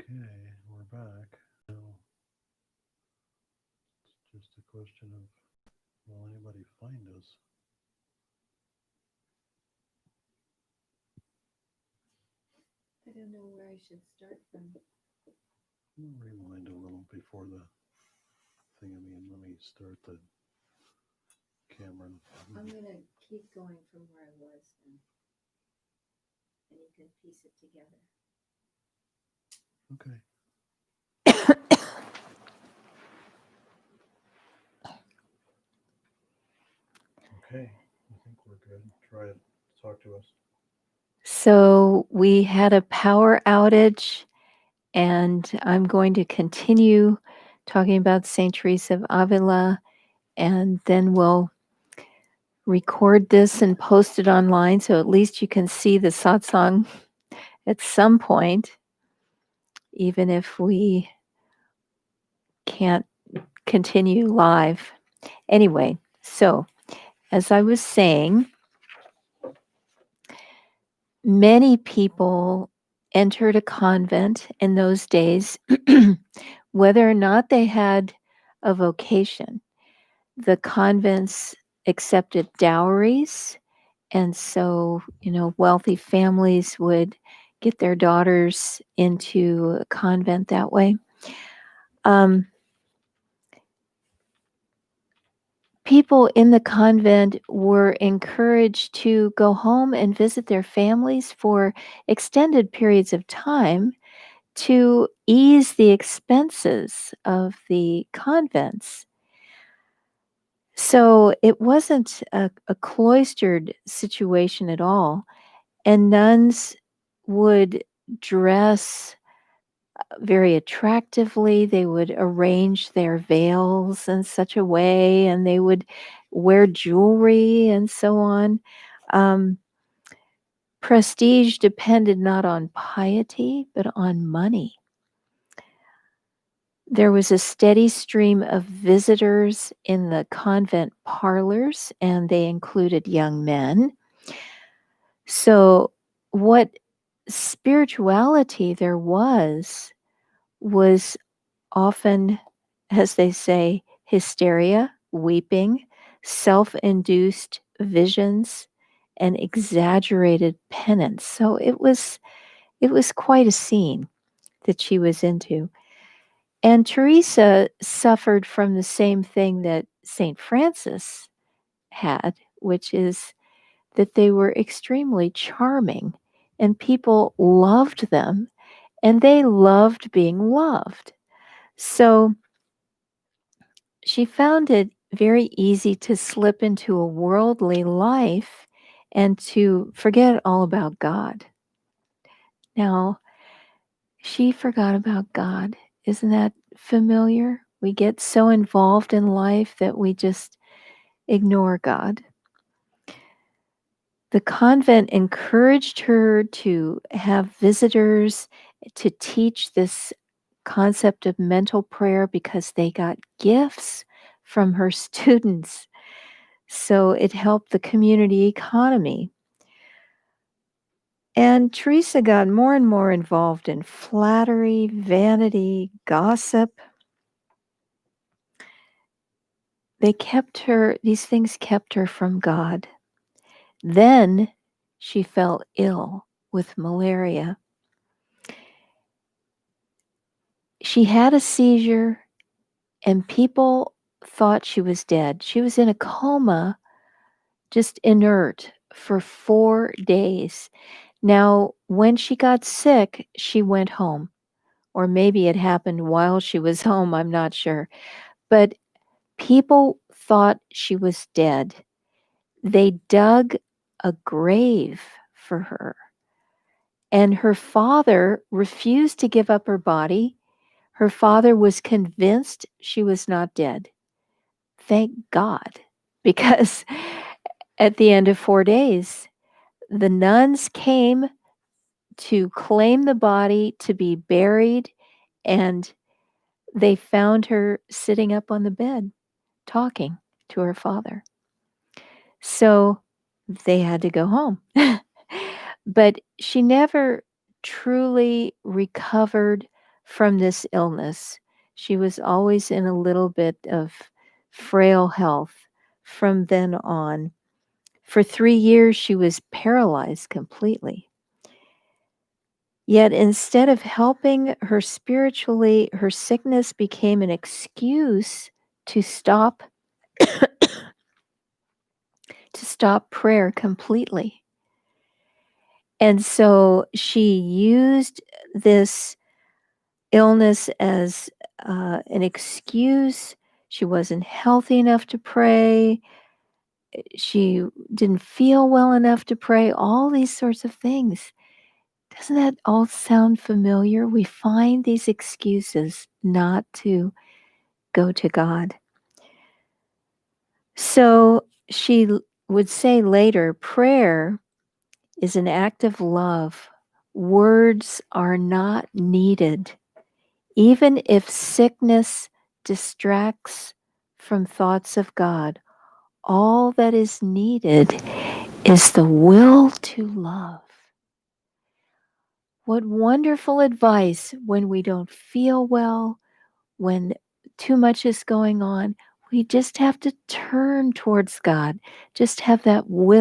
Okay, we're back. Now, it's just a question of, will anybody find us? I don't know where I should start from. Rewind a little before the thing. Let me start the camera. I'm going to keep going from where I was then, and you can piece it together. Okay. Okay. I think we're good. Try it. Talk to us. So we had a power outage, and I'm going to continue talking about St. Teresa of Avila, and then we'll record this and post it online so at least you can see the satsang at some point, even if we can't continue live. Anyway, so as I was saying, many people entered a convent in those days, whether or not they had a vocation. The convents accepted dowries, and so, wealthy families would get their daughters into a convent that way. Um, People in the convent were encouraged to go home and visit their families for extended periods of time to ease the expenses of the convents. So it wasn't a cloistered situation at all. And nuns would dress very attractively. They would arrange their veils in such a way, and they would wear jewelry and so on. Um, Prestige depended not on piety, but on money. There was a steady stream of visitors in the convent parlors, and they included young men. So, what spirituality there was often, as they say, hysteria, weeping, self induced visions, and exaggerated penance. So it was quite a scene that she was into. And Teresa suffered from the same thing that St. Francis had, which is that they were extremely charming and people loved them and they loved being loved. So she found it very easy to slip into a worldly life and to forget all about God. Now, she forgot about God. Isn't that familiar? We get so involved in life that we just ignore God. The convent encouraged her to have visitors, to teach this concept of mental prayer because they got gifts from her students. So it helped the community economy. And Teresa got more and more involved in flattery, vanity, gossip. These things kept her from God. Then she fell ill with malaria. She had a seizure, and people thought she was dead. She was in a coma, just inert for 4 days. Now, when she got sick, she went home. Or maybe it happened while she was home, I'm not sure. But people thought she was dead. They dug a grave for her. And her father refused to give up her body. Her father was convinced she was not dead. Thank God, because at the end of 4 days, the nuns came to claim the body to be buried, and they found her sitting up on the bed talking to her father. So they had to go home. But she never truly recovered from this illness. She was always in a little bit of frail health from then on. For 3 years, she was paralyzed completely. Yet instead of helping her spiritually, her sickness became an excuse to stop to stop prayer completely. And so she used this illness as an excuse. She wasn't healthy enough to pray. She didn't feel well enough to pray. All these sorts of things. Doesn't that all sound familiar? We find these excuses not to go to God. So she would say later, prayer is an act of love. Words are not needed. Even if sickness distracts from thoughts of God, all that is needed is the will to love. What wonderful advice when we don't feel well, when too much is going on. We just have to turn towards God, just have that will.